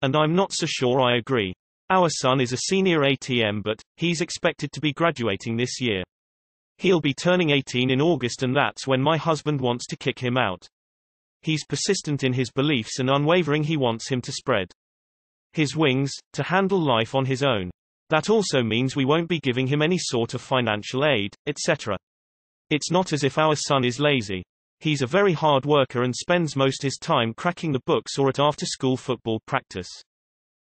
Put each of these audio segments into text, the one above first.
and I'm not so sure I agree. Our son is a senior ATM, but he's expected to be graduating this year. He'll be turning 18 in August, and that's when my husband wants to kick him out. He's persistent in his beliefs and unwavering. He wants him to spread his wings, to handle life on his own. That also means we won't be giving him any sort of financial aid, etc. It's not as if our son is lazy. He's a very hard worker and spends most his time cracking the books or at after-school football practice.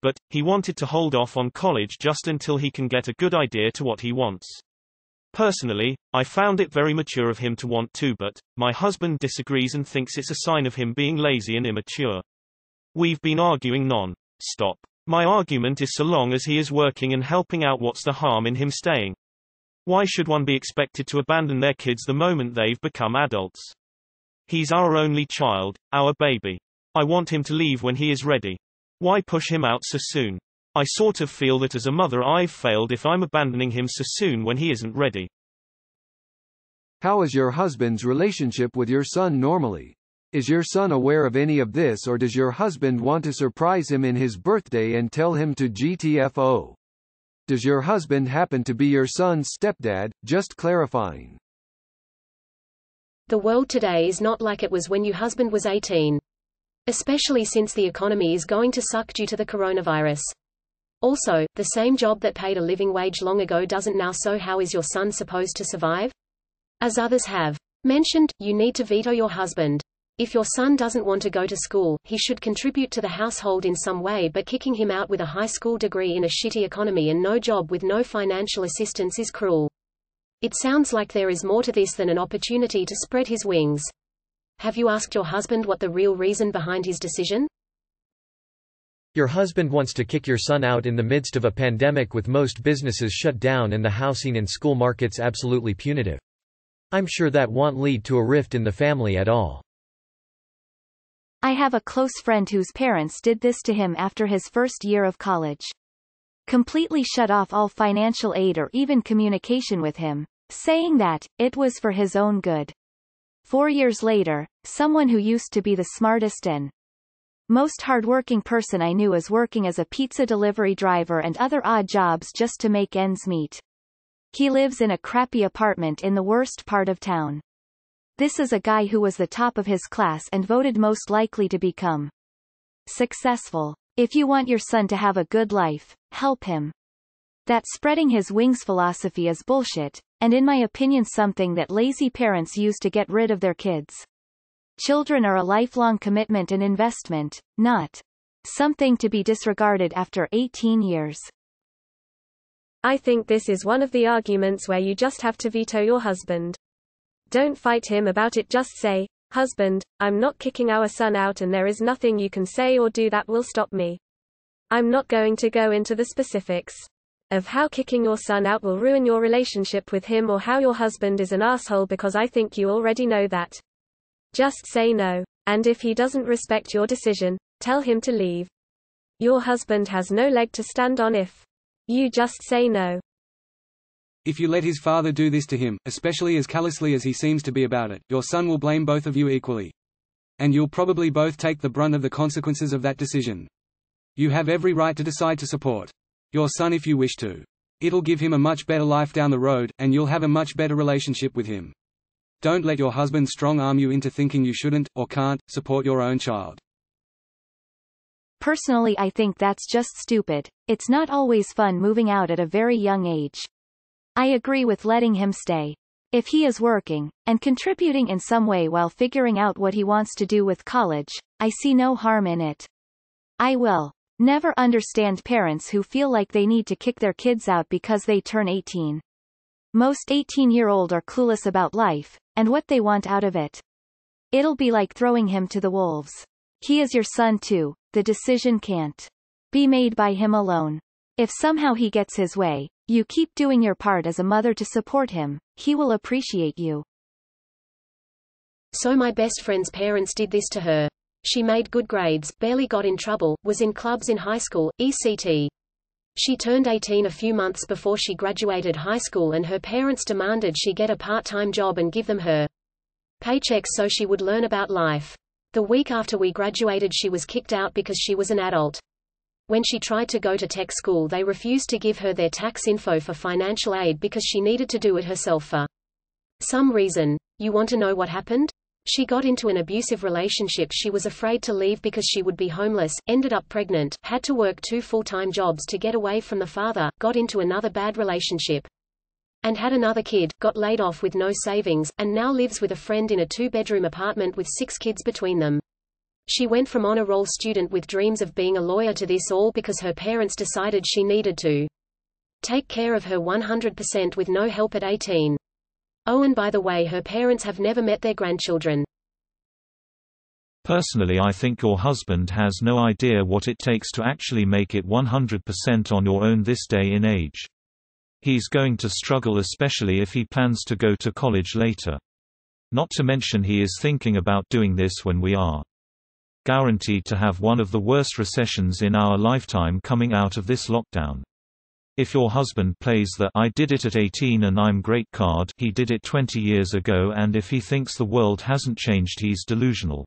But he wanted to hold off on college just until he can get a good idea to what he wants. Personally, I found it very mature of him to want to, but my husband disagrees and thinks it's a sign of him being lazy and immature. We've been arguing non-stop. My argument is, so long as he is working and helping out, what's the harm in him staying? Why should one be expected to abandon their kids the moment they've become adults? He's our only child, our baby. I want him to leave when he is ready. Why push him out so soon? I sort of feel that as a mother I've failed if I'm abandoning him so soon when he isn't ready. How is your husband's relationship with your son normally? Is your son aware of any of this, or does your husband want to surprise him in his birthday and tell him to GTFO? Does your husband happen to be your son's stepdad? Just clarifying. The world today is not like it was when your husband was 18. Especially since the economy is going to suck due to the coronavirus. Also, the same job that paid a living wage long ago doesn't now, so how is your son supposed to survive? As others have mentioned, you need to veto your husband. If your son doesn't want to go to school, he should contribute to the household in some way, but kicking him out with a high school degree in a shitty economy and no job with no financial assistance is cruel. It sounds like there is more to this than an opportunity to spread his wings. Have you asked your husband what the real reason behind his decision? Your husband wants to kick your son out in the midst of a pandemic with most businesses shut down and the housing and school markets absolutely punitive. I'm sure that won't lead to a rift in the family at all. I have a close friend whose parents did this to him after his first year of college. Completely shut off all financial aid or even communication with him, saying that it was for his own good. 4 years later, someone who used to be the smartest and most hardworking person I knew is working as a pizza delivery driver and other odd jobs just to make ends meet. He lives in a crappy apartment in the worst part of town. This is a guy who was the top of his class and voted most likely to become successful. If you want your son to have a good life, help him. That spreading his wings philosophy is bullshit, and in my opinion something that lazy parents use to get rid of their kids. Children are a lifelong commitment and investment, not something to be disregarded after 18 years. I think this is one of the arguments where you just have to veto your husband. Don't fight him about it, just say, "Husband, I'm not kicking our son out and there is nothing you can say or do that will stop me. I'm not going to go into the specifics of how kicking your son out will ruin your relationship with him or how your husband is an asshole, because I think you already know that. Just say no. And if he doesn't respect your decision, tell him to leave. Your husband has no leg to stand on if you just say no." If you let his father do this to him, especially as callously as he seems to be about it, your son will blame both of you equally. And you'll probably both take the brunt of the consequences of that decision. You have every right to decide to support your son if you wish to. It'll give him a much better life down the road, and you'll have a much better relationship with him. Don't let your husband strong-arm you into thinking you shouldn't, or can't, support your own child. Personally, I think that's just stupid. It's not always fun moving out at a very young age. I agree with letting him stay. If he is working, and contributing in some way while figuring out what he wants to do with college, I see no harm in it. I will never understand parents who feel like they need to kick their kids out because they turn 18. Most 18-year-olds are clueless about life, and what they want out of it. It'll be like throwing him to the wolves. He is your son too, the decision can't be made by him alone. If somehow he gets his way, you keep doing your part as a mother to support him, he will appreciate you. So my best friend's parents did this to her. She made good grades, barely got in trouble, was in clubs in high school, etc. She turned 18 a few months before she graduated high school, and her parents demanded she get a part-time job and give them her paychecks so she would learn about life. The week after we graduated she was kicked out because she was an adult. When she tried to go to tech school, they refused to give her their tax info for financial aid because she needed to do it herself for some reason. You want to know what happened? She got into an abusive relationship. She was afraid to leave because she would be homeless, ended up pregnant, had to work 2 full-time jobs to get away from the father, got into another bad relationship, and had another kid, got laid off with no savings, and now lives with a friend in a 2-bedroom apartment with 6 kids between them. She went from honor roll student with dreams of being a lawyer to this all because her parents decided she needed to take care of her 100% with no help at 18. Oh, and by the way, her parents have never met their grandchildren. Personally, I think your husband has no idea what it takes to actually make it 100% on your own this day and age. He's going to struggle, especially if he plans to go to college later. Not to mention he is thinking about doing this when we are guaranteed to have one of the worst recessions in our lifetime coming out of this lockdown. If your husband plays the "I did it at 18 and I'm great" card, he did it 20 years ago, and if he thinks the world hasn't changed, he's delusional.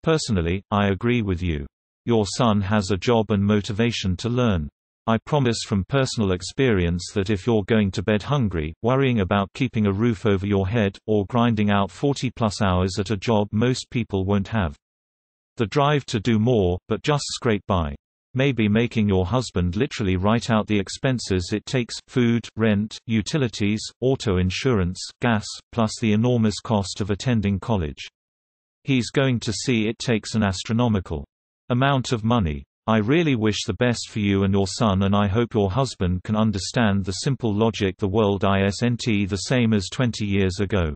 Personally, I agree with you. Your son has a job and motivation to learn. I promise from personal experience that if you're going to bed hungry, worrying about keeping a roof over your head, or grinding out 40+ hours at a job most people won't have the drive to do more, but just scrape by. Maybe making your husband literally write out the expenses it takes: food, rent, utilities, auto insurance, gas, plus the enormous cost of attending college. He's going to see it takes an astronomical amount of money. I really wish the best for you and your son, and I hope your husband can understand the simple logic. The world isn't the same as 20 years ago.